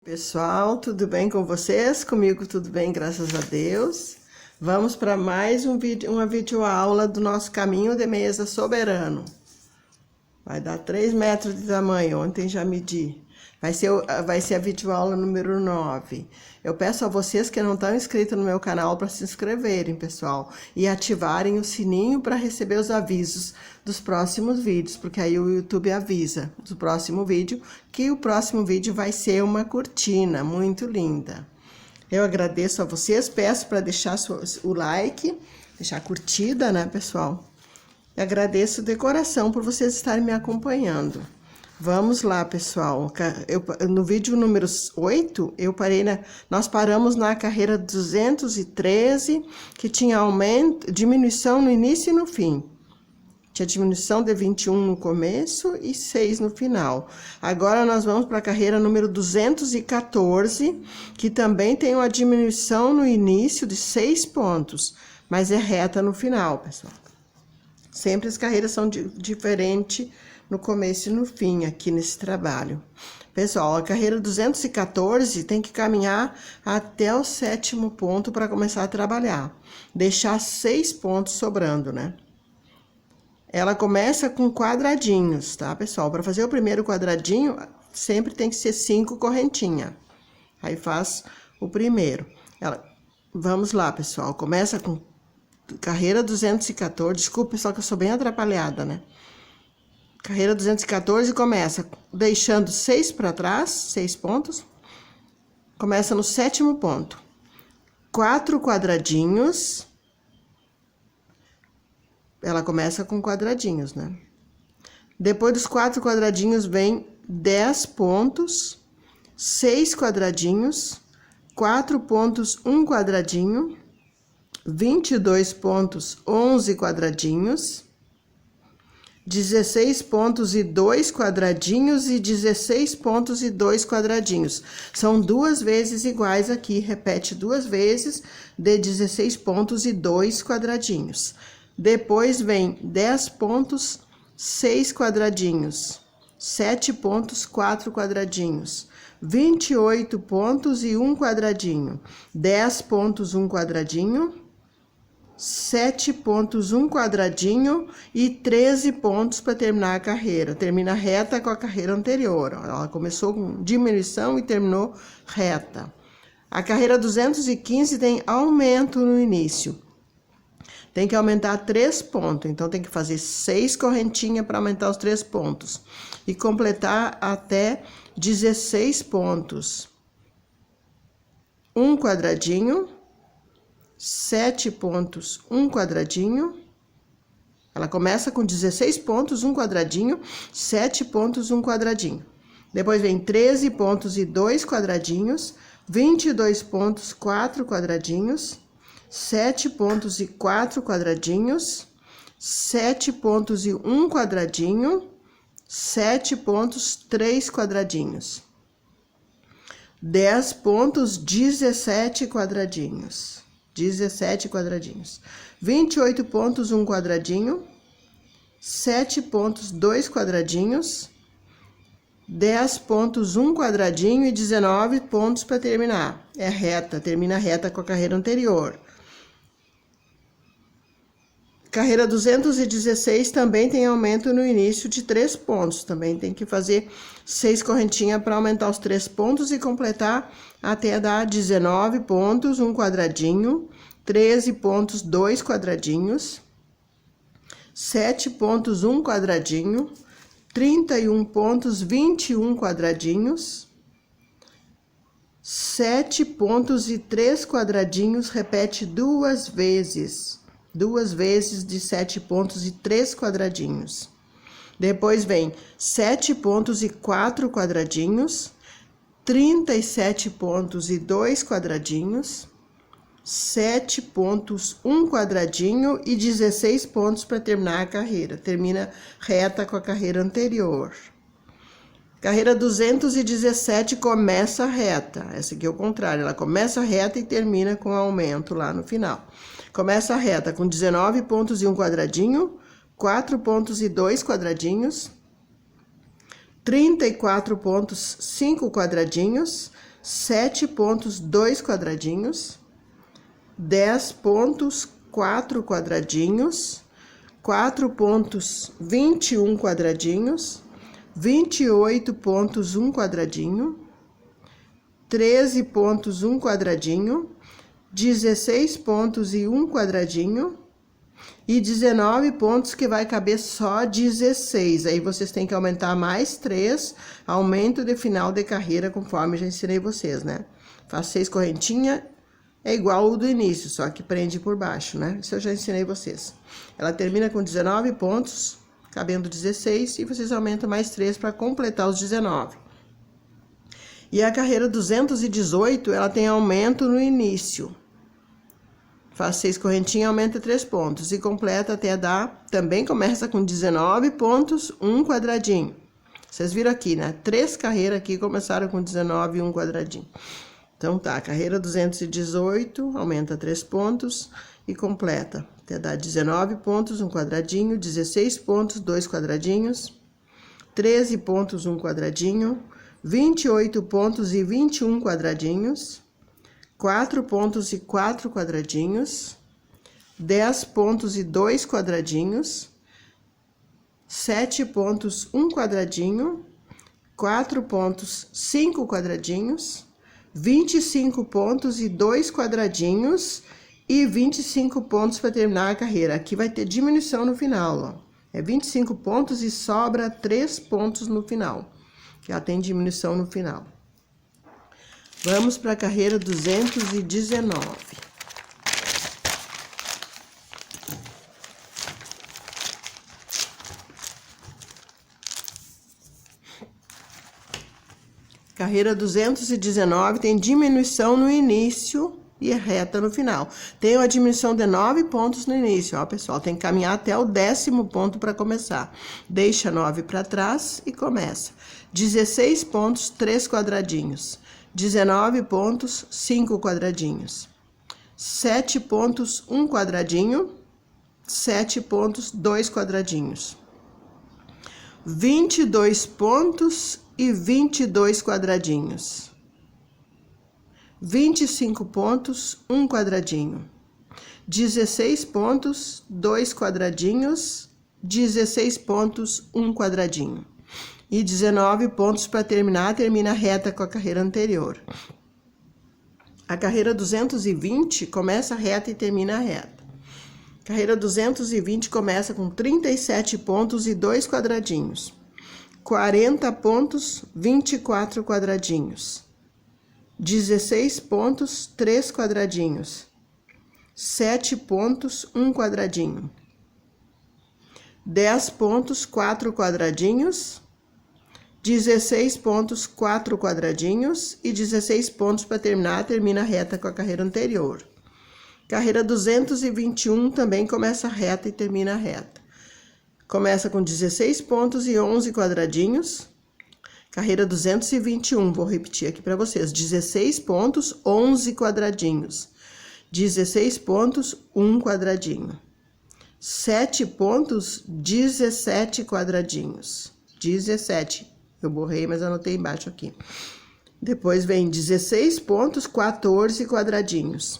Pessoal, tudo bem com vocês? Comigo tudo bem, graças a Deus. Vamos para mais uma videoaula do nosso caminho de mesa soberano. Vai dar 3 metros de tamanho, ontem já medi. Vai ser a videoaula número 9. Eu peço a vocês que não estão inscritos no meu canal para se inscreverem, pessoal. E ativarem o sininho para receber os avisos dos próximos vídeos. Porque aí o YouTube avisa do próximo vídeo, que o próximo vídeo vai ser uma cortina muito linda. Eu agradeço a vocês, peço para deixar o like, deixar a curtida, né, pessoal? E agradeço de coração por vocês estarem me acompanhando. Vamos lá, pessoal. No vídeo número 8, nós paramos na carreira 213, que tinha diminuição no início e no fim. Tinha diminuição de 21 no começo e 6 no final. Agora nós vamos para a carreira número 214, que também tem uma diminuição no início de 6 pontos, mas é reta no final, pessoal. Sempre as carreiras são diferentes no começo e no fim, aqui nesse trabalho. Pessoal, a carreira 214 tem que caminhar até o 7º ponto para começar a trabalhar. Deixar 6 pontos sobrando, né? Ela começa com quadradinhos, tá, pessoal? Para fazer o primeiro quadradinho, sempre tem que ser 5 correntinhas. Aí faz o primeiro. Vamos lá, pessoal. Começa com carreira 214. Desculpa, pessoal, que eu sou bem atrapalhada, né? Carreira 214 começa deixando 6 para trás, 6 pontos. Começa no 7º ponto. 4 quadradinhos. Ela começa com quadradinhos, né? Depois dos 4 quadradinhos vem 10 pontos, 6 quadradinhos, 4 pontos, 1 quadradinho, 22 pontos, 11 quadradinhos, 16 pontos e 2 quadradinhos e 16 pontos e 2 quadradinhos. São 2 vezes iguais aqui, repete 2 vezes de 16 pontos e 2 quadradinhos. Depois vem 10 pontos, 6 quadradinhos, 7 pontos, 4 quadradinhos, 28 pontos e 1 quadradinho, 10 pontos, 1 quadradinho, 7 pontos, 1 quadradinho e 13 pontos para terminar a carreira. Termina reta com a carreira anterior. Ela começou com diminuição e terminou reta. A carreira 215 tem aumento no início. Tem que aumentar 3 pontos, então tem que fazer 6 correntinhas para aumentar os 3 pontos. E completar até 16 pontos. 1 quadradinho, 7 pontos, 1 quadradinho. Ela começa com 16 pontos, 1 quadradinho, 7 pontos, 1 quadradinho. Depois vem 13 pontos e 2 quadradinhos, 22 pontos, 4 quadradinhos, 7 pontos e 4 quadradinhos, 7 pontos e 1 quadradinho, 7 pontos, 3 quadradinhos, 10 pontos, 17 quadradinhos, 17 quadradinhos, 28 pontos, 1 quadradinho, 7 pontos, 2 quadradinhos, 10 pontos, 1 quadradinho e 19 pontos para terminar. É reta, termina reta com a carreira anterior. Carreira 216 também tem aumento no início de 3 pontos. Também tem que fazer 6 correntinhas para aumentar os 3 pontos e completar até dar 19 pontos, 1 quadradinho, 13 pontos, 2 quadradinhos, 7 pontos, 1 quadradinho, 31 pontos, 21 quadradinhos, 7 pontos e 3 quadradinhos, repete 2 vezes. 2 vezes de 7 pontos e 3 quadradinhos. Depois vem 7 pontos e 4 quadradinhos, 37 pontos e 2 quadradinhos, 7 pontos, 1 quadradinho e 16 pontos para terminar a carreira. Termina reta com a carreira anterior. Carreira 217 começa reta. Essa aqui é o contrário, ela começa reta e termina com aumento lá no final. Começa reta com 19 pontos e 1 quadradinho, 4 pontos e 2 quadradinhos, 34 pontos, 5 quadradinhos, 7 pontos, 2 quadradinhos, 10 pontos, 4 quadradinhos, 4 pontos, 21 quadradinhos, 28 pontos, 1 quadradinho, 13 pontos, 1 quadradinho, 16 pontos e 1 quadradinho, e 19 pontos que vai caber só 16. Aí vocês têm que aumentar mais 3, aumento de final de carreira, conforme já ensinei vocês, né? Faz 6 correntinhas, é igual o do início, só que prende por baixo, né? Isso eu já ensinei vocês. Ela termina com 19 pontos, cabendo 16, e vocês aumentam mais 3 para completar os 19. E a carreira 218, ela tem aumento no início. Faz 6 correntinhas, aumenta 3 pontos. E completa até dar, também começa com 19 pontos, 1 quadradinho. Vocês viram aqui, né? 3 carreiras aqui começaram com 19 e 1 quadradinho. Então tá, carreira 218, aumenta 3 pontos e completa. Até dar 19 pontos, 1 quadradinho, 16 pontos, 2 quadradinhos, 13 pontos, 1 quadradinho, 28 pontos e 21 quadradinhos, 4 pontos e 4 quadradinhos, 10 pontos e 2 quadradinhos, 7 pontos, 1 quadradinho, 4 pontos, 5 quadradinhos, 25 pontos e 2 quadradinhos e 25 pontos para terminar a carreira. Aqui vai ter diminuição no final, ó. É 25 pontos e sobra 3 pontos no final, que ela tem diminuição no final. Vamos para a carreira 219. Carreira 219 tem diminuição no início e é reta no final. Tem uma diminuição de 9 pontos no início, ó, pessoal. Tem que caminhar até o 10º ponto para começar. Deixa 9 para trás e começa. 16 pontos, 3 quadradinhos. 19 pontos, 5 quadradinhos. 7 pontos, 1 quadradinho. 7 pontos, 2 quadradinhos. 22 pontos e 22 quadradinhos. 25 pontos, 1 quadradinho. 16 pontos, 2 quadradinhos. 16 pontos, 1 quadradinho. E 19 pontos para terminar, termina reta com a carreira anterior. A carreira 220 começa reta e termina reta. Carreira 220 começa com 37 pontos e 2 quadradinhos. 40 pontos, 24 quadradinhos. 16 pontos, 3 quadradinhos. 7 pontos, 1 quadradinho. 10 pontos, 4 quadradinhos. 16 pontos, 4 quadradinhos e 16 pontos para terminar, termina reta com a carreira anterior. Carreira 221 também começa reta e termina reta. Começa com 16 pontos e 11 quadradinhos. Carreira 221, vou repetir aqui para vocês. 16 pontos, 11 quadradinhos. 16 pontos, 1 quadradinho. 7 pontos, 17 quadradinhos. 17. Eu borrei, mas anotei embaixo aqui. Depois vem 16 pontos, 14 quadradinhos.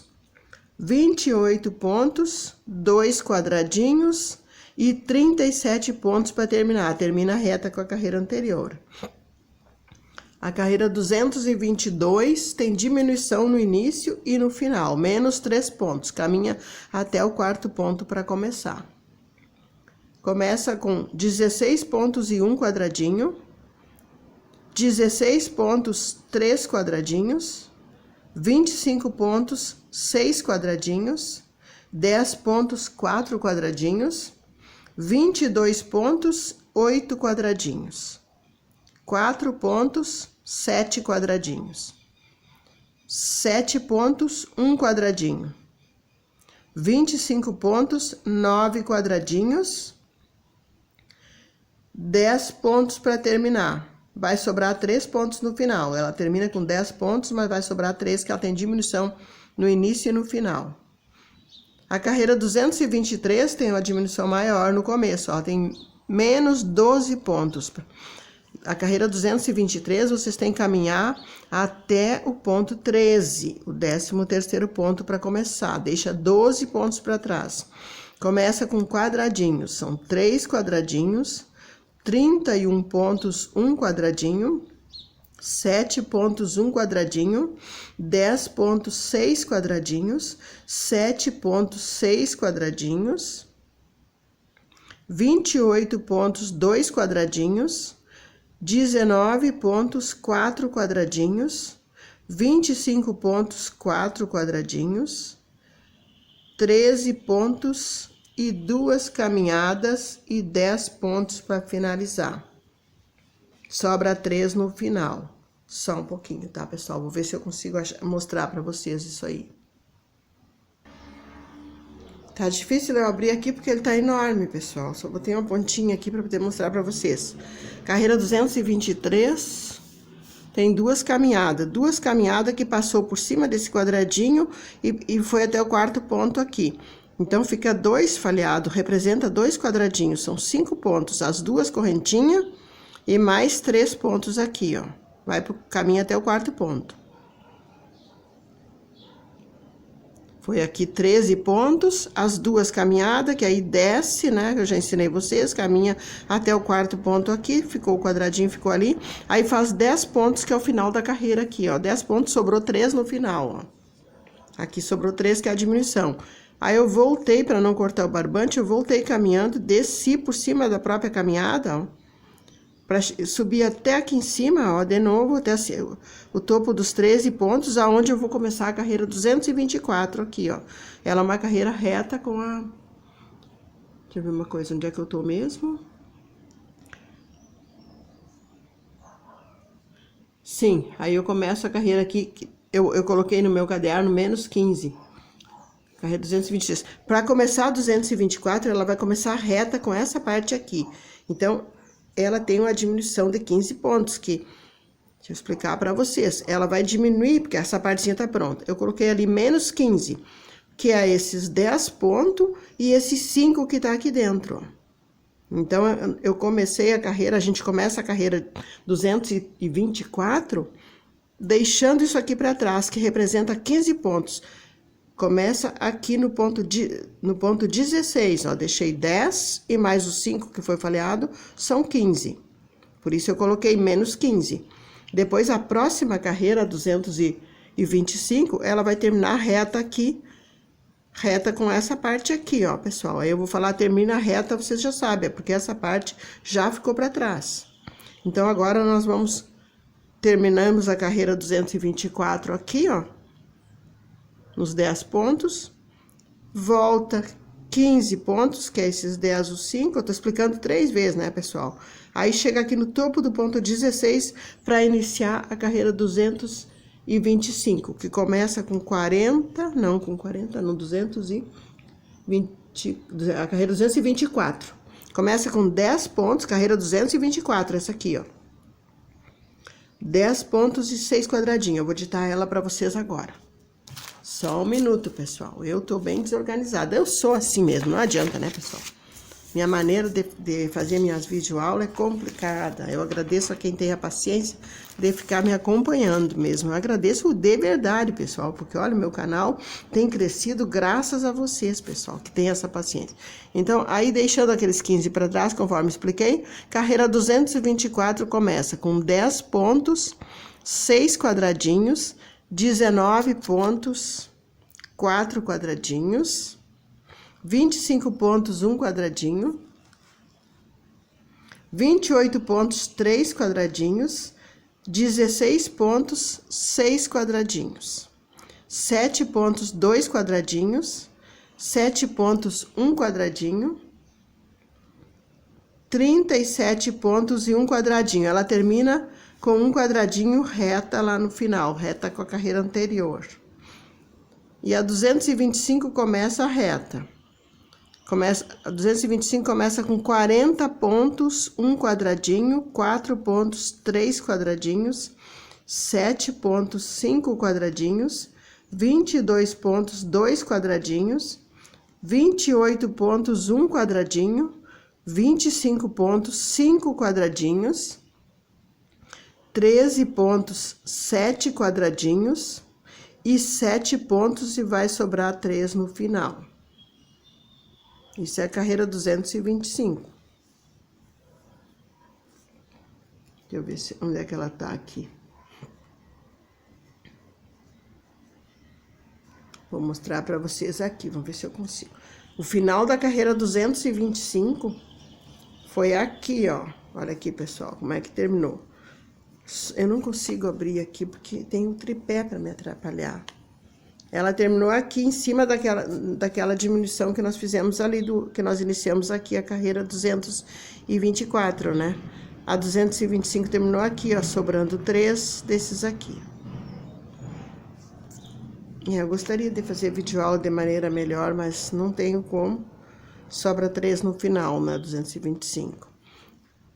28 pontos, 2 quadradinhos e 37 pontos para terminar. Termina reta com a carreira anterior. A carreira 222 tem diminuição no início e no final, menos 3 pontos. Caminha até o 4º ponto para começar. Começa com 16 pontos e 1 quadradinho. 16 pontos, 3 quadradinhos, 25 pontos, 6 quadradinhos, 10 pontos, 4 quadradinhos, 22 pontos, 8 quadradinhos, 4 pontos, 7 quadradinhos, 7 pontos, 1 quadradinho, 25 pontos, 9 quadradinhos, 10 pontos para terminar. Vai sobrar 3 pontos no final. Ela termina com 10 pontos, mas vai sobrar 3, que ela tem diminuição no início e no final. A carreira 223 tem uma diminuição maior no começo, ó, tem menos 12 pontos. a carreira 223, vocês têm que caminhar até o ponto 13, o 13º ponto para começar. Deixa 12 pontos para trás. Começa com quadradinhos, são 3 quadradinhos, 31 pontos, 1 quadradinho, 7 pontos, 1 quadradinho, 10 pontos, 6 quadradinhos, 7 pontos, 6 quadradinhos, 28 pontos, 2 quadradinhos, 19 pontos, 4 quadradinhos, 25 pontos, 4 quadradinhos, 13 pontos e 2 caminhadas e 10 pontos para finalizar. Sobra 3 no final. Só um pouquinho, tá, pessoal? Vou ver se eu consigo mostrar para vocês isso aí. Tá difícil eu abrir aqui porque ele tá enorme, pessoal. Só botei uma pontinha aqui para poder mostrar para vocês. Carreira 223 tem 2 caminhadas. 2 caminhadas que passou por cima desse quadradinho e foi até o 4º ponto aqui. Então, fica 2 falhados, representa 2 quadradinhos. São 5 pontos, as 2 correntinhas e mais 3 pontos aqui, ó. Vai pro caminho até o 4º ponto. Foi aqui 13 pontos, as 2 caminhadas, que aí desce, né? Que eu já ensinei vocês, caminha até o 4º ponto aqui, ficou o quadradinho, ficou ali. Aí faz 10 pontos, que é o final da carreira aqui, ó. 10 pontos, sobrou 3 no final, ó. Aqui sobrou 3, que é a diminuição. Aí eu voltei, para não cortar o barbante, eu voltei caminhando, desci por cima da própria caminhada, ó. Para subir até aqui em cima, ó, de novo, até o topo dos 13 pontos, aonde eu vou começar a carreira 224 aqui, ó. Ela é uma carreira reta com a... Deixa eu ver uma coisa, onde é que eu tô mesmo? Sim, aí eu começo a carreira aqui, eu coloquei no meu caderno menos 15. Carreira 223. Para começar a 224, ela vai começar reta com essa parte aqui. Então, ela tem uma diminuição de 15 pontos, que, deixa eu explicar para vocês, ela vai diminuir, porque essa partezinha tá pronta. Eu coloquei ali menos 15, que é esses 10 pontos e esses 5 que tá aqui dentro, ó. Então, eu comecei a carreira, a gente começa a carreira 224, deixando isso aqui para trás, que representa 15 pontos. Começa aqui no ponto 16, ó, deixei 10 e mais os 5 que foi falhado, são 15. Por isso, eu coloquei menos 15. Depois, a próxima carreira, 225, ela vai terminar reta aqui, reta com essa parte aqui, ó, pessoal. Aí, eu vou falar termina reta, vocês já sabem, é porque essa parte já ficou para trás. Então, agora, nós terminamos a carreira 224 aqui, ó. Nos 10 pontos, volta 15 pontos, que é esses 10, os 5, eu tô explicando 3 vezes, né, pessoal? Aí, chega aqui no topo do ponto 16, para iniciar a carreira 225, que começa com 40, não, com 40, no 220, a carreira 224. Começa com 10 pontos, carreira 224, essa aqui, ó. 10 pontos e 6 quadradinhos, eu vou ditar ela para vocês agora. Só um minuto, pessoal. Eu tô bem desorganizada. Eu sou assim mesmo, não adianta, né, pessoal? Minha maneira de fazer minhas videoaulas é complicada. Eu agradeço a quem tem a paciência de ficar me acompanhando mesmo. Eu agradeço de verdade, pessoal, porque, olha, meu canal tem crescido graças a vocês, pessoal, que tem essa paciência. Então, aí, deixando aqueles 15 para trás, conforme expliquei, carreira 224 começa com 10 pontos, 6 quadradinhos, 19 pontos, 4 quadradinhos, 25 pontos, 1 quadradinho, 28 pontos, 3 quadradinhos, 16 pontos, 6 quadradinhos, 7 pontos, 2 quadradinhos, 7 pontos, 1 quadradinho, 37 pontos e 1 quadradinho. Ela termina com 1 quadradinho reta lá no final, reta com a carreira anterior. E a 225 começa a reta. A 225 começa com 40 pontos, 1 quadradinho, 4 pontos, 3 quadradinhos, 7 pontos, 5 quadradinhos, 22 pontos, 2 quadradinhos, 28 pontos, 1 quadradinho, 25 pontos, 5 quadradinhos, 13 pontos, 7 quadradinhos e 7 pontos e vai sobrar 3 no final. Isso é a carreira 225. Deixa eu ver onde é que ela tá aqui. Vou mostrar para vocês aqui, vamos ver se eu consigo. O final da carreira 225 foi aqui, ó. Olha aqui, pessoal, como é que terminou. Eu não consigo abrir aqui porque tem um tripé para me atrapalhar. Ela terminou aqui em cima daquela diminuição que nós fizemos ali, que nós iniciamos aqui a carreira 224, né? A 225 terminou aqui, ó, sobrando 3 desses aqui. Eu gostaria de fazer videoaula de maneira melhor, mas não tenho como. Sobra 3 no final, né? 225.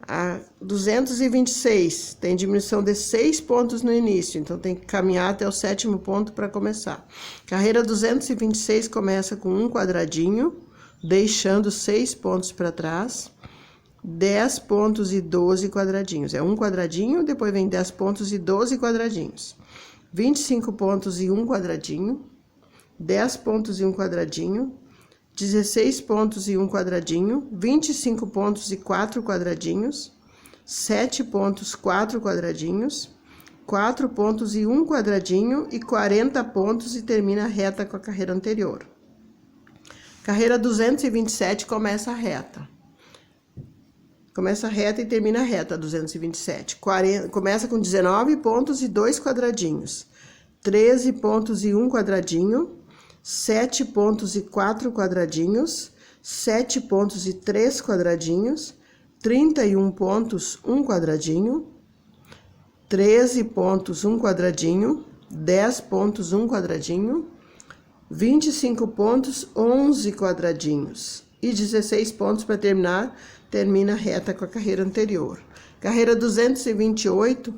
A 226 tem diminuição de 6 pontos no início, então tem que caminhar até o 7º ponto para começar. Carreira 226 começa com um quadradinho, deixando 6 pontos para trás, 10 pontos e 12 quadradinhos. É um quadradinho, depois vem 10 pontos e 12 quadradinhos. 25 pontos e um quadradinho, 10 pontos e um quadradinho, 16 pontos e um quadradinho, 25 pontos e 4 quadradinhos, 7 pontos, 4 quadradinhos, 4 pontos e um quadradinho e 40 pontos e termina reta com a carreira anterior. Carreira 227 começa a reta. Começa reta e termina reta, 227. Começa com 19 pontos e 2 quadradinhos. 13 pontos e um quadradinho. 7 pontos e 4 quadradinhos. 7 pontos e 3 quadradinhos. 31 pontos, 1 quadradinho. 13 pontos, 1 quadradinho. 10 pontos, 1 quadradinho. 25 pontos, 11 quadradinhos. E 16 pontos para terminar. Termina reta com a carreira anterior. Carreira 228,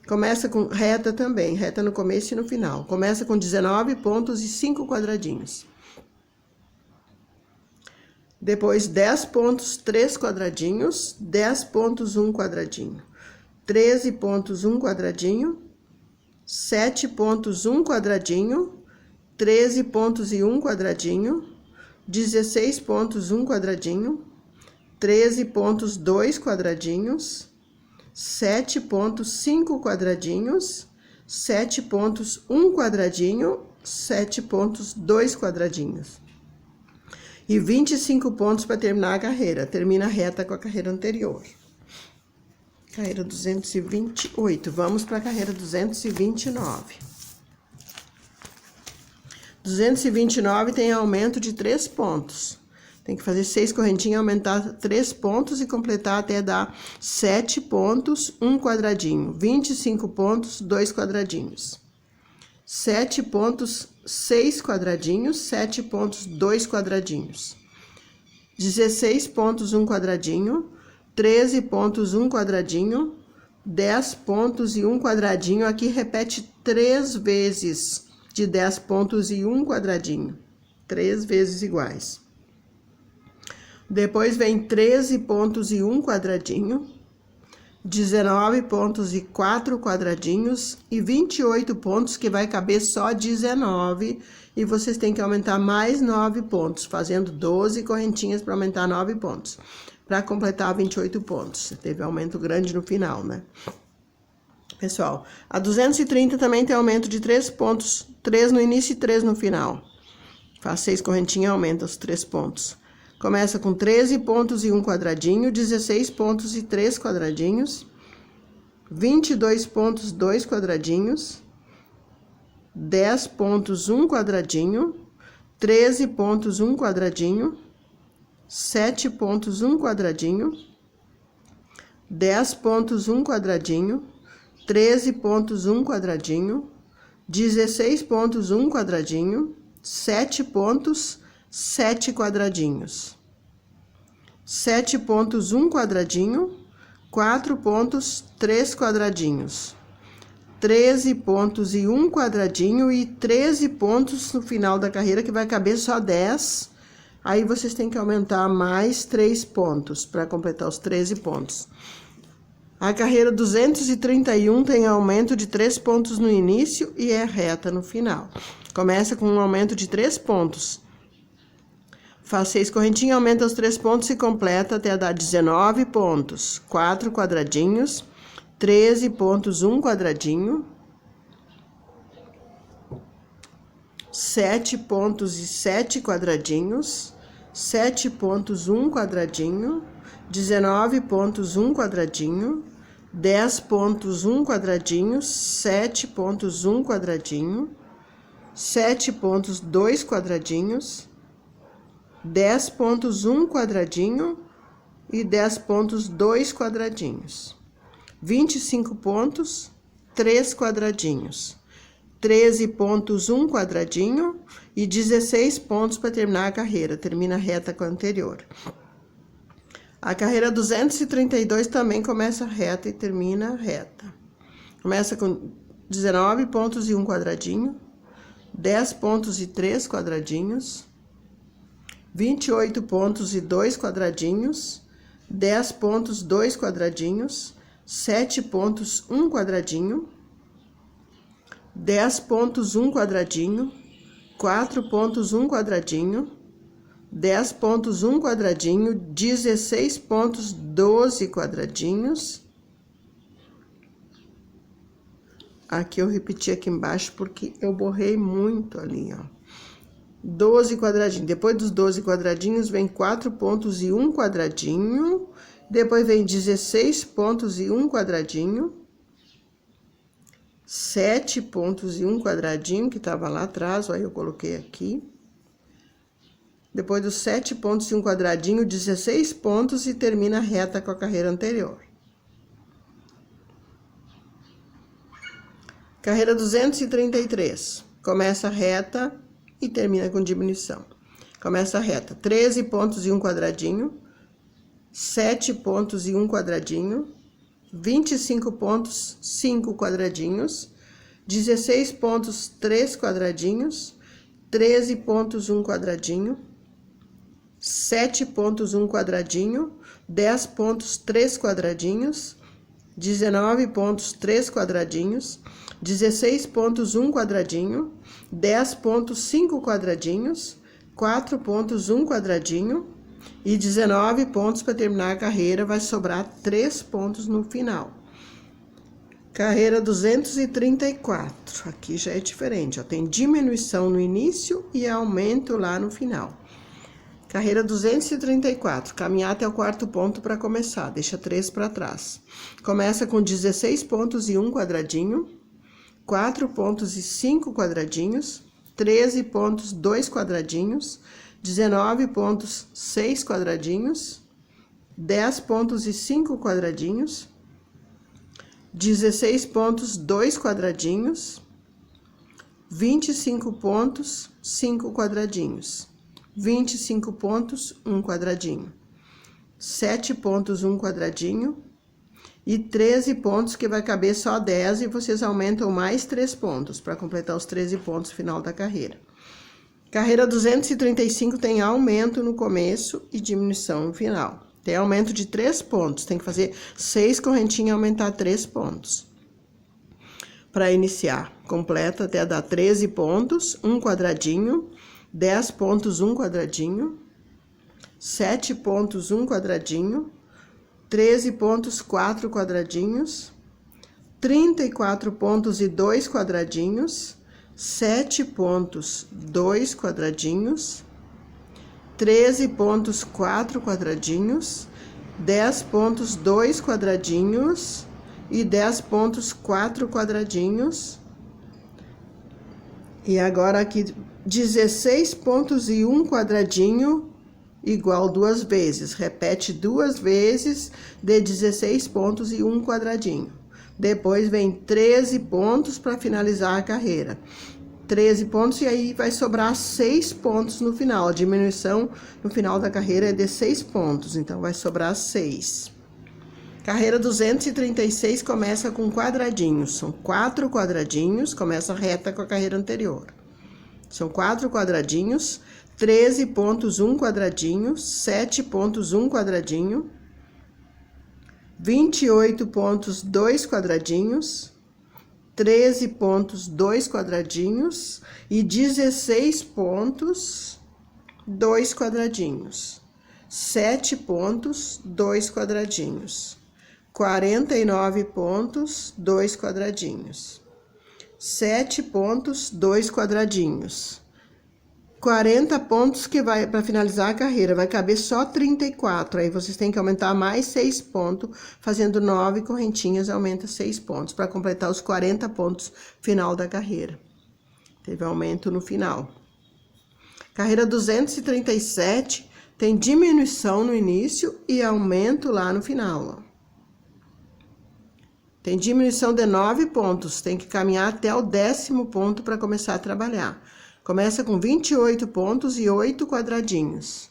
começa com reta também, reta no começo e no final. Começa com 19 pontos e 5 quadradinhos. Depois 10 pontos, 3 quadradinhos, 10 pontos, 1 quadradinho. 13 pontos, 1 quadradinho, 7 pontos, 1 quadradinho, 13 pontos e 1 quadradinho, 16 pontos, 1 quadradinho, 13 pontos, 2 quadradinhos, 7 pontos, 5 quadradinhos, 7 pontos, 1 quadradinho, 7 pontos, 2 quadradinhos. E 25 pontos para terminar a carreira. Termina reta com a carreira anterior. Carreira 228. Vamos para a carreira 229. 229 tem aumento de 3 pontos. Tem que fazer 6 correntinhas, aumentar 3 pontos e completar até dar 7 pontos, 1 quadradinho. 25 pontos, 2 quadradinhos. 7 pontos, 6 quadradinhos, 7 pontos, 2 quadradinhos. 16 pontos, 1 quadradinho. 13 pontos, 1 quadradinho. 10 pontos e 1 quadradinho. Aqui repete 3 vezes de 10 pontos e 1 quadradinho. 3 vezes iguais. Depois vem 13 pontos e 1 quadradinho, 19 pontos e 4 quadradinhos e 28 pontos, que vai caber só 19, e vocês têm que aumentar mais 9 pontos, fazendo 12 correntinhas para aumentar 9 pontos, para completar 28 pontos. Teve aumento grande no final, né? Pessoal, a 230 também tem aumento de 3 pontos, 3 no início e 3 no final. Faz 6 correntinhas e aumenta os 3 pontos. Começa com 13 pontos e 1 quadradinho, 16 pontos e 3 quadradinhos, 22 pontos, 2 quadradinhos, 10 pontos, 1 quadradinho, 13 pontos, 1 quadradinho, 7 pontos, 1 quadradinho, 10 pontos, 1 quadradinho, 13 pontos, 1 quadradinho, 16 pontos, 1 quadradinho, 7 pontos, 7 quadradinhos. 7 pontos, 1 quadradinho, 4 pontos, 3 quadradinhos. 13 pontos e 1 quadradinho e 13 pontos no final da carreira, que vai caber só 10. Aí vocês têm que aumentar mais 3 pontos para completar os 13 pontos. A carreira 231 tem aumento de 3 pontos no início e é reta no final. Começa com um aumento de 3 pontos. Faz 6 correntinhas, aumenta os 3 pontos e completa até dar 19 pontos. 4 quadradinhos, 13 pontos, 1 quadradinho, 7 pontos e 7 quadradinhos, 7 pontos, 1 quadradinho, 19 pontos, 1 quadradinho, 10 pontos, 1 quadradinho, 7 pontos, 1 quadradinho, 7 pontos, 2 quadradinhos, 10 pontos, 1 quadradinho e 10 pontos, 2 quadradinhos. 25 pontos, 3 quadradinhos. 13 pontos, 1 quadradinho e 16 pontos para terminar a carreira. Termina reta com a anterior. A carreira 232 também começa reta e termina reta. Começa com 19 pontos e 1 quadradinho, 10 pontos e 3 quadradinhos, 28 pontos e 2 quadradinhos, 10 pontos, 2 quadradinhos, 7 pontos, 1 quadradinho, 10 pontos, 1 quadradinho, 4 pontos, 1 quadradinho, 10 pontos, 1 quadradinho, 16 pontos, 12 quadradinhos. Aqui eu repeti aqui embaixo porque eu borrei muito ali, ó. 12 quadradinhos. Depois dos 12 quadradinhos, vem 4 pontos e 1 quadradinho. Depois vem 16 pontos e 1 quadradinho. 7 pontos e 1 quadradinho, que estava lá atrás, aí eu coloquei aqui. Depois dos 7 pontos e 1 quadradinho, 16 pontos e termina reta com a carreira anterior. Carreira 233. Começa reta e termina com diminuição. Começa reta, 13 pontos e 1 quadradinho, 7 pontos e 1 quadradinho, 25 pontos, 5 quadradinhos, 16 pontos, 3 quadradinhos, 13 pontos, 1 quadradinho, 7 pontos, 1 quadradinho, 10 pontos, 3 quadradinhos, 19 pontos, 3 quadradinhos, 16 pontos, 1 quadradinho, 10 pontos, 5 quadradinhos, 4 pontos, 1 quadradinho e 19 pontos para terminar a carreira, vai sobrar 3 pontos no final. Carreira 234, aqui já é diferente, ó, tem diminuição no início e aumento lá no final. Carreira 234, caminhar até o quarto ponto para começar, deixa 3 para trás. Começa com 16 pontos e 1 quadradinho, 4 pontos e 5 quadradinhos, 13 pontos, 2 quadradinhos, 19 pontos, 6 quadradinhos, 10 pontos e 5 quadradinhos, 16 pontos, 2 quadradinhos, 25 pontos, 5 quadradinhos, 25 pontos, 1 quadradinho, 7 pontos, 1 quadradinho e 13 pontos que vai caber só 10 e vocês aumentam mais 3 pontos para completar os 13 pontos final da carreira. Carreira 235 tem aumento no começo e diminuição no final. Tem aumento de 3 pontos, tem que fazer 6 correntinhas e aumentar 3 pontos. Para iniciar, completa até dar 13 pontos, 1 quadradinho, 10 pontos, 1 quadradinho, 7 pontos, 1 quadradinho, 13 pontos, 4 quadradinhos, 34 pontos e 2 quadradinhos, 7 pontos, 2 quadradinhos, 13 pontos, 4 quadradinhos, 10 pontos, 2 quadradinhos e 10 pontos, 4 quadradinhos. E agora aqui 16 pontos e 1 quadradinho igual 2 vezes. Repete 2 vezes de 16 pontos e 1 quadradinho. Depois vem 13 pontos para finalizar a carreira. 13 pontos e aí vai sobrar 6 pontos no final. A diminuição no final da carreira é de 6 pontos, então vai sobrar 6. Carreira 236 começa com quadradinhos. São 4 quadradinhos, começa reta com a carreira anterior. São 4 quadradinhos, 13 pontos, 1 quadradinho, 7 pontos, 1 quadradinho, 28 pontos, 2 quadradinhos, 13 pontos, 2 quadradinhos e 16 pontos, 2 quadradinhos. 7 pontos, 2 quadradinhos. 49 pontos, 2 quadradinhos. 7 pontos, 2 quadradinhos. 40 pontos que vai para finalizar a carreira, vai caber só 34. Aí vocês têm que aumentar mais 6 pontos, fazendo 9 correntinhas, aumenta 6 pontos, para completar os 40 pontos final da carreira. Teve aumento no final. Carreira 237 tem diminuição no início e aumento lá no final, ó. Tem diminuição de 9 pontos, tem que caminhar até o 10º ponto para começar a trabalhar. Começa com 28 pontos e 8 quadradinhos.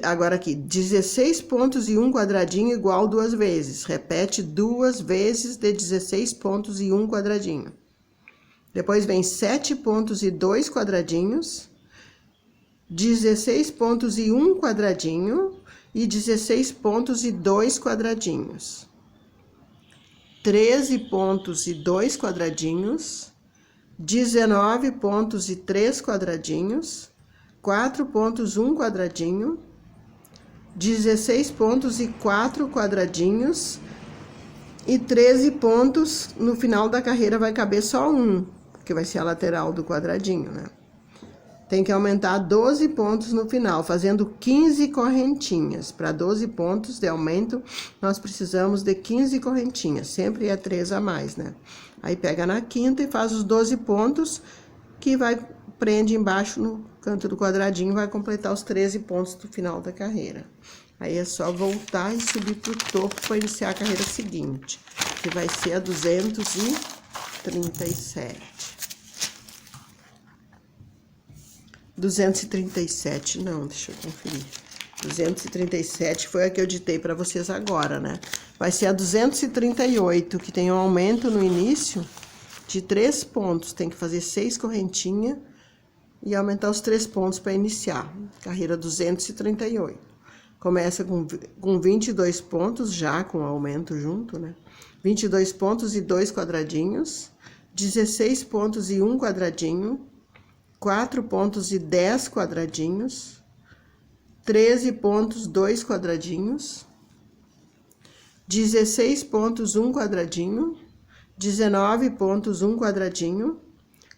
Agora aqui, 16 pontos e 1 quadradinho igual 2 vezes. Repete 2 vezes de 16 pontos e 1 quadradinho. Depois vem 7 pontos e 2 quadradinhos. 16 pontos e 1 quadradinho. E 16 pontos e 2 quadradinhos. 13 pontos e 2 quadradinhos. 19 pontos e 3 quadradinhos, 4 pontos, 1 quadradinho, 16 pontos e 4 quadradinhos, e 13 pontos, no final da carreira vai caber só 1, que vai ser a lateral do quadradinho, né? Tem que aumentar 12 pontos no final, fazendo 15 correntinhas. Para 12 pontos de aumento, nós precisamos de 15 correntinhas, sempre é 3 a mais, né? Aí pega na quinta e faz os 12 pontos, que prende embaixo no canto do quadradinho, vai completar os 13 pontos do final da carreira. Aí é só voltar e subir pro topo para iniciar a carreira seguinte, que vai ser a 237. 237, não, deixa eu conferir. 237 foi a que eu ditei para vocês agora, né? Vai ser a 238, que tem um aumento no início de 3 pontos. Tem que fazer 6 correntinhas e aumentar os 3 pontos para iniciar. Carreira 238. Começa com 22 pontos, já com aumento junto, né? 22 pontos e 2 quadradinhos. 16 pontos e 1 quadradinho. 4 pontos e 10 quadradinhos, 13 pontos, 2 quadradinhos, 16 pontos, 1 quadradinho, 19 pontos, 1 quadradinho,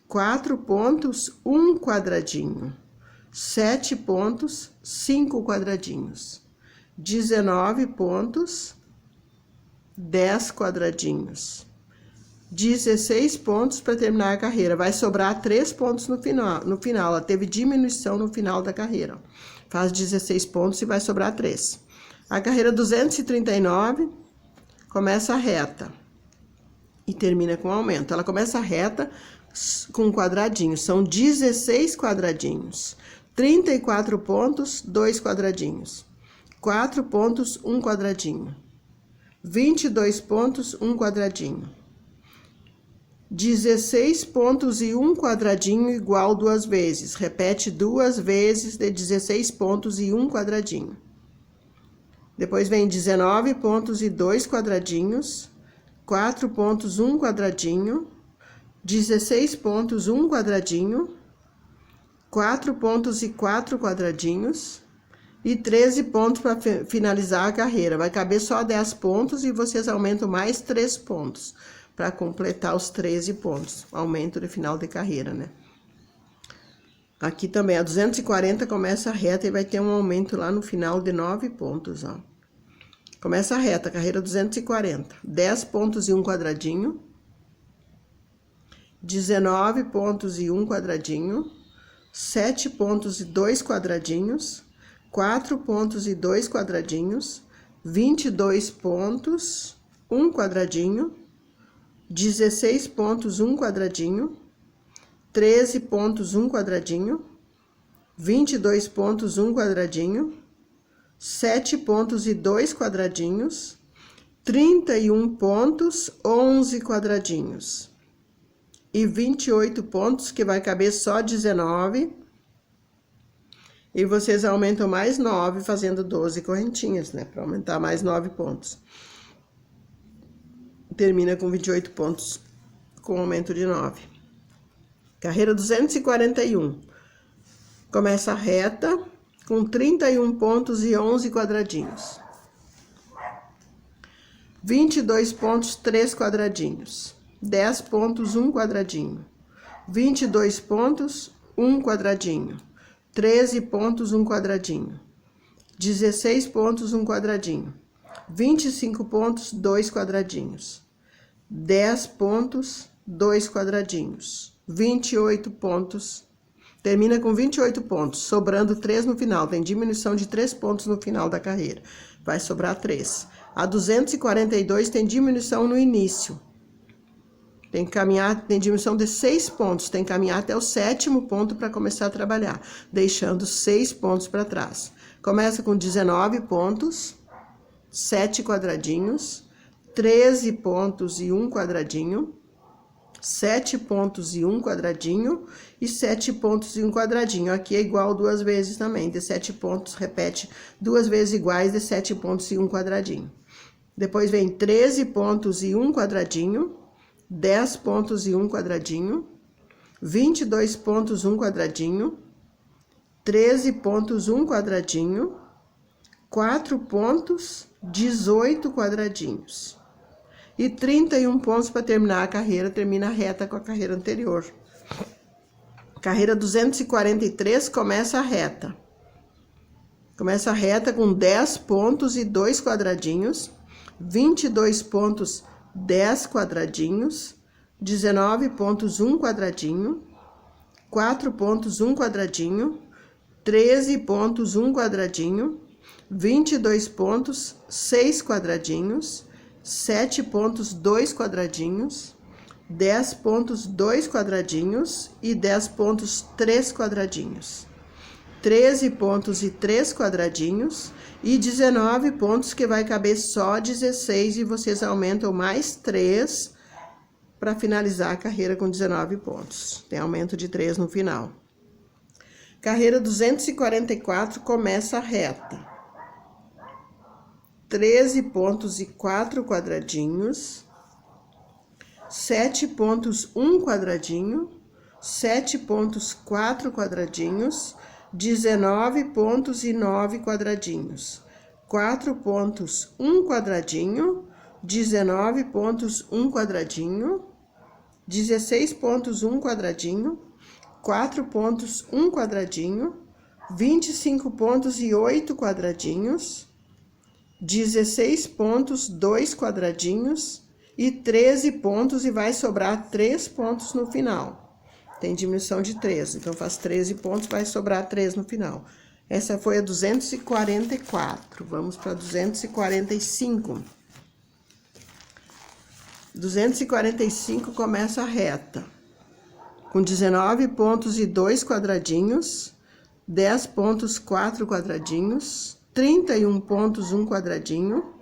4 pontos, 1 quadradinho, 7 pontos, 5 quadradinhos, 19 pontos, 10 quadradinhos. 16 pontos para terminar a carreira. Vai sobrar 3 pontos no final. Ela teve diminuição no final da carreira. Faz 16 pontos e vai sobrar 3. A carreira 239 começa reta e termina com aumento. Ela começa reta com quadradinhos. São 16 quadradinhos. 34 pontos, 2 quadradinhos. 4 pontos, 1 quadradinho. 22 pontos, 1 quadradinho. 16 pontos e 1 quadradinho igual 2 vezes. Repete 2 vezes de 16 pontos e 1 quadradinho. Depois vem 19 pontos e 2 quadradinhos. 4 pontos, 1 quadradinho. 16 pontos, 1 quadradinho. 4 pontos e 4 quadradinhos. E 13 pontos para finalizar a carreira. Vai caber só 10 pontos e vocês aumentam mais 3 pontos. Para completar os 13 pontos, aumento de final de carreira, né? Aqui também, a 240 começa a reta e vai ter um aumento lá no final de 9 pontos, ó. Começa a reta, carreira 240. 10 pontos e 1 quadradinho. 19 pontos e 1 quadradinho. 7 pontos e 2 quadradinhos. 4 pontos e 2 quadradinhos. 22 pontos, 1 quadradinho. 16 pontos, 1 quadradinho, 13 pontos, 1 quadradinho, 22 pontos, 1 quadradinho, 7 pontos e 2 quadradinhos, 31 pontos, 11 quadradinhos, e 28 pontos, que vai caber só 19, E vocês aumentam mais 9 fazendo 12 correntinhas, né? Para aumentar mais 9 pontos. Termina com 28 pontos com aumento de 9. Carreira 241. Começa reta com 31 pontos e 11 quadradinhos. 22 pontos, 3 quadradinhos. 10 pontos, 1 quadradinho. 22 pontos, 1 quadradinho. 13 pontos, 1 quadradinho. 16 pontos, 1 quadradinho. 25 pontos, 2 quadradinhos. 10 pontos, 2 quadradinhos. 28 pontos. Termina com 28 pontos, sobrando 3 no final. Tem diminuição de 3 pontos no final da carreira. Vai sobrar 3. A 242 tem diminuição no início. Tem que caminhar, tem diminuição de 6 pontos. Tem que caminhar até o 7º ponto para começar a trabalhar, deixando 6 pontos para trás. Começa com 19 pontos, 7 quadradinhos, 13 pontos e 1 quadradinho, 7 pontos e 1 quadradinho e 7 pontos e 1 quadradinho. Aqui é igual 2 vezes também. De 7 pontos, repete 2 vezes iguais de 7 pontos e 1 quadradinho. Depois vem 13 pontos e 1 quadradinho, 10 pontos e 1 quadradinho, 22 pontos, 1 quadradinho, 13 pontos, 1 quadradinho, 4 pontos, 18 quadradinhos. E 31 pontos para terminar a carreira, termina a reta com a carreira anterior. Carreira 243, começa a reta. Começa a reta com 10 pontos e 2 quadradinhos, 22 pontos, 10 quadradinhos, 19 pontos, 1 quadradinho, 4 pontos, 1 quadradinho, 13 pontos, 1 quadradinho, 22 pontos, 6 quadradinhos, 7 pontos, 2 quadradinhos, 10 pontos, 2 quadradinhos e 10 pontos, 3 quadradinhos. 13 pontos e 3 quadradinhos e 19 pontos que vai caber só 16 e vocês aumentam mais 3 para finalizar a carreira com 19 pontos. Tem aumento de 3 no final. Carreira 244 começa a reta. 13 pontos e 4 quadradinhos, 7 pontos, 1 quadradinho, 7 pontos, 4 quadradinhos, 19 pontos e 9 quadradinhos, 4 pontos, 1 quadradinho, 19 pontos, 1 quadradinho, 16 pontos, 1 quadradinho, 4 pontos, 1 quadradinho, 25 pontos e 8 quadradinhos, 16 pontos, 2 quadradinhos e 13 pontos e vai sobrar 3 pontos no final. Tem diminuição de 3, então faz 13 pontos, vai sobrar 3 no final. Essa foi a 244. Vamos para 245. 245 começa a reta. Com 19 pontos e 2 quadradinhos, 10 pontos, 4 quadradinhos, 31 pontos, 1 quadradinho,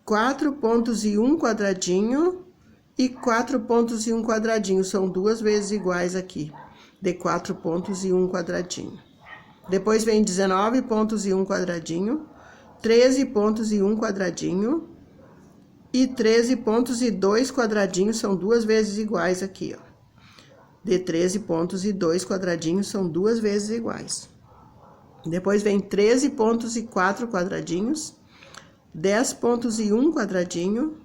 4 pontos e 1 quadradinho e 4 pontos e 1 quadradinho. São 2 vezes iguais aqui, de 4 pontos e 1 quadradinho. Depois vem 19 pontos e 1 quadradinho, 13 pontos e 1 quadradinho e 13 pontos e 2 quadradinhos. São 2 vezes iguais aqui, ó. De 13 pontos e 2 quadradinhos são 2 vezes iguais. Depois vem 13 pontos e 4 quadradinhos, 10 pontos e 1 quadradinho,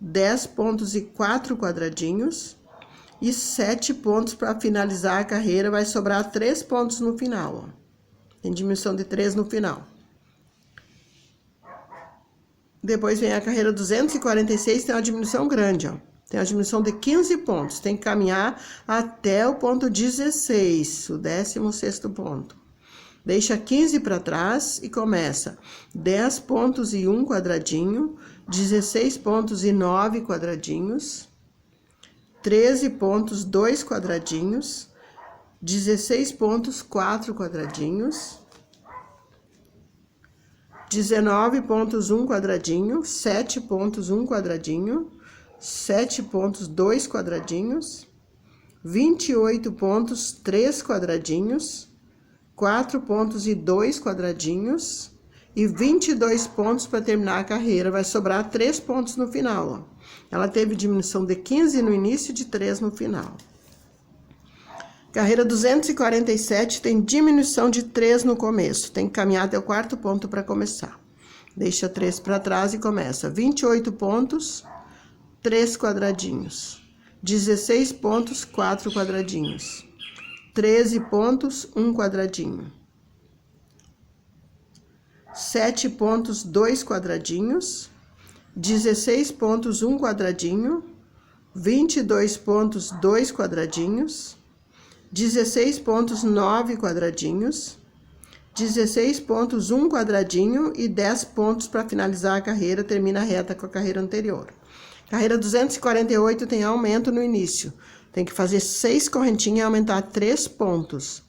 10 pontos e 4 quadradinhos e 7 pontos para finalizar a carreira. Vai sobrar 3 pontos no final, ó. Tem diminuição de 3 no final. Depois vem a carreira 246, tem uma diminuição grande, ó. Tem a diminuição de 15 pontos. Tem que caminhar até o ponto 16, o 16º ponto. Deixa 15 para trás e começa 10 pontos e 1 quadradinho, 16 pontos e 9 quadradinhos, 13 pontos, 2 quadradinhos, 16 pontos, 4 quadradinhos, 19 pontos, 1 quadradinho, 7 pontos, 1 quadradinho, 7 pontos, 2 quadradinhos, 28 pontos, 3 quadradinhos, 4 pontos e 2 quadradinhos e 22 pontos para terminar a carreira. Vai sobrar 3 pontos no final, ó. Ela teve diminuição de 15 no início e de 3 no final. Carreira 247 tem diminuição de 3 no começo. Tem que caminhar até o 4º ponto para começar. Deixa 3 para trás e começa. 28 pontos, 3 quadradinhos. 16 pontos, 4 quadradinhos. 13 pontos, 1 quadradinho. 7 pontos, 2 quadradinhos. 16 pontos, 1 quadradinho. 22 pontos, 2 quadradinhos. 16 pontos, 9 quadradinhos. 16 pontos, 1 quadradinho e 10 pontos para finalizar a carreira, termina a reta com a carreira anterior. Carreira 248 tem aumento no início. Tem que fazer 6 correntinhas e aumentar 3 pontos.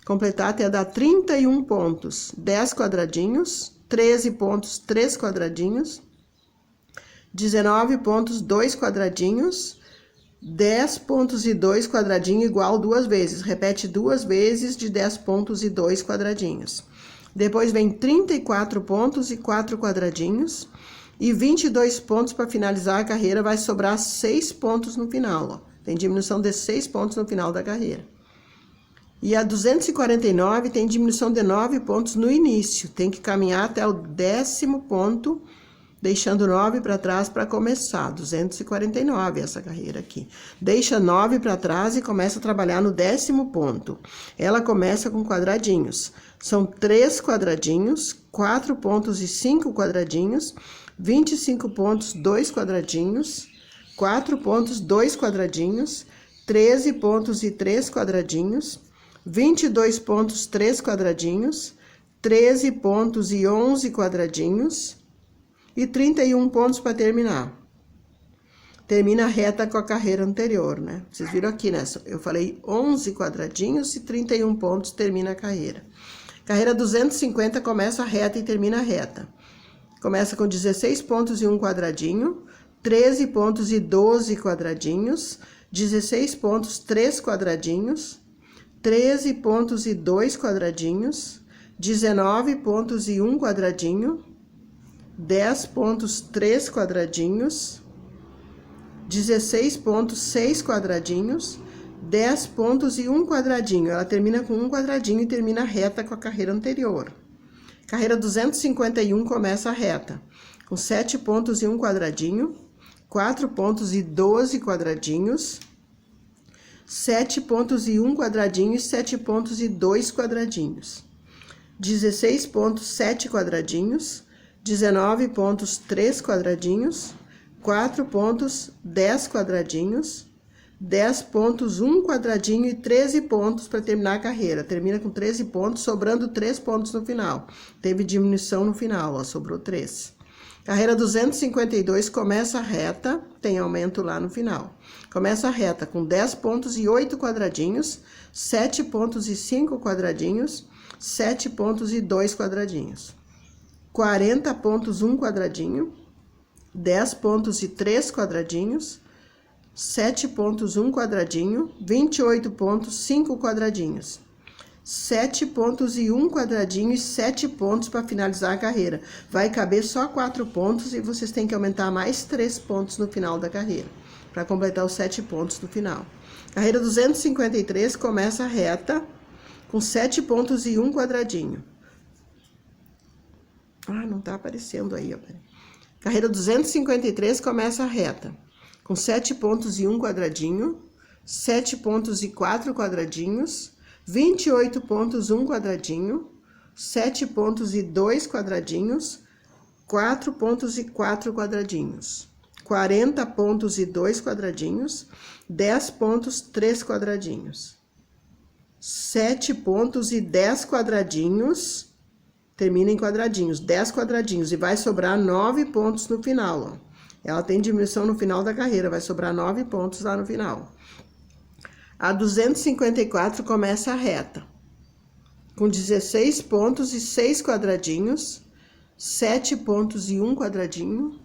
Completar até dar 31 pontos. 10 quadradinhos, 13 pontos, 3 quadradinhos. 19 pontos, 2 quadradinhos. 10 pontos e 2 quadradinhos igual 2 vezes. Repete 2 vezes de 10 pontos e 2 quadradinhos. Depois vem 34 pontos e 4 quadradinhos. E 22 pontos para finalizar a carreira. Vai sobrar 6 pontos no final, ó. Tem diminuição de 6 pontos no final da carreira. E a 249 tem diminuição de 9 pontos no início. Tem que caminhar até o 10º ponto, deixando 9 para trás para começar. 249 essa carreira aqui. Deixa 9 para trás e começa a trabalhar no 10º ponto. Ela começa com quadradinhos. São 3 quadradinhos, 4 pontos e 5 quadradinhos, 25 pontos, 2 quadradinhos, 4 pontos, 2 quadradinhos, 13 pontos e 3 quadradinhos, 22 pontos, 3 quadradinhos, 13 pontos e 11 quadradinhos e 31 pontos para terminar. Termina a reta com a carreira anterior, né? Vocês viram aqui, né? Eu falei 11 quadradinhos e 31 pontos, termina a carreira. Carreira 250 começa a reta e termina a reta. Começa com 16 pontos e 1 quadradinho, 13 pontos e 12 quadradinhos, 16 pontos, 3 quadradinhos, 13 pontos e 2 quadradinhos, 19 pontos e 1 quadradinho, 10 pontos, 3 quadradinhos, 16 pontos, 6 quadradinhos, 10 pontos e 1 quadradinho. Ela termina com 1 quadradinho e termina a reta com a carreira anterior. Carreira 251 começa a reta, com 7 pontos e 1 quadradinho, 4 pontos e 12 quadradinhos, 7 pontos e 1 quadradinho e 7 pontos e 2 quadradinhos. 16 pontos, 7 quadradinhos, 19 pontos, 3 quadradinhos, 4 pontos, 10 quadradinhos, 10 pontos, 1 quadradinho e 13 pontos para terminar a carreira. Termina com 13 pontos, sobrando 3 pontos no final. Teve diminuição no final, ó, sobrou 3. Carreira 252 começa a reta, tem aumento lá no final. Começa a reta com 10 pontos e 8 quadradinhos, 7 pontos e 5 quadradinhos, 7 pontos e 2 quadradinhos. 40 pontos, 1 quadradinho, 10 pontos e 3 quadradinhos, 7 pontos, 1 quadradinho, 28 pontos, 5 quadradinhos. 7 pontos e 1 quadradinho e 7 pontos para finalizar a carreira. Vai caber só 4 pontos e vocês têm que aumentar mais 3 pontos no final da carreira, para completar os 7 pontos no final. Carreira 253 começa a reta, com 7 pontos e 1 quadradinho. Ah, não tá aparecendo aí, ó. Carreira 253 começa a reta, com 7 pontos e 1 quadradinho, 7 pontos e 4 quadradinhos, 28 pontos, 1 quadradinho, 7 pontos e 2 quadradinhos, 4 pontos e 4 quadradinhos, 40 pontos e 2 quadradinhos, 10 pontos, 3 quadradinhos, 7 pontos e 10 quadradinhos, termina em quadradinhos, 10 quadradinhos, e vai sobrar 9 pontos no final, ó. Ela tem diminuição no final da carreira, vai sobrar 9 pontos lá no final. A 254 começa a reta, com 16 pontos e 6 quadradinhos, 7 pontos e 1 quadradinho,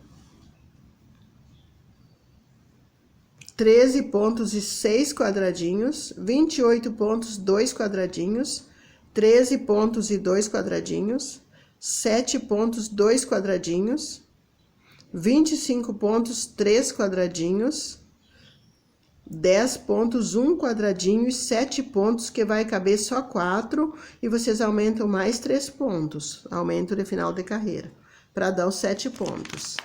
13 pontos e 6 quadradinhos, 28 pontos, 2 quadradinhos, 13 pontos e 2 quadradinhos, 7 pontos, 2 quadradinhos, 25 pontos, 3 quadradinhos, 10 pontos, 1 quadradinho e 7 pontos, que vai caber só 4, e vocês aumentam mais 3 pontos, aumento de final de carreira, para dar os 7 pontos.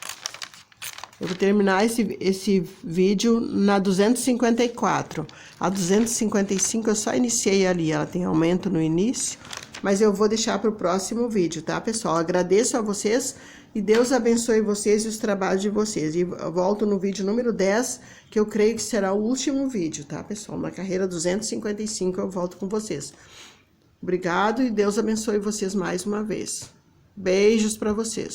Eu vou terminar esse vídeo na 254. A 255 eu só iniciei ali, ela tem aumento no início, mas eu vou deixar para o próximo vídeo, tá, pessoal? Agradeço a vocês e Deus abençoe vocês e os trabalhos de vocês. E eu volto no vídeo número 10, que eu creio que será o último vídeo, tá, pessoal? Na carreira 255 eu volto com vocês. Obrigado e Deus abençoe vocês mais uma vez. Beijos para vocês.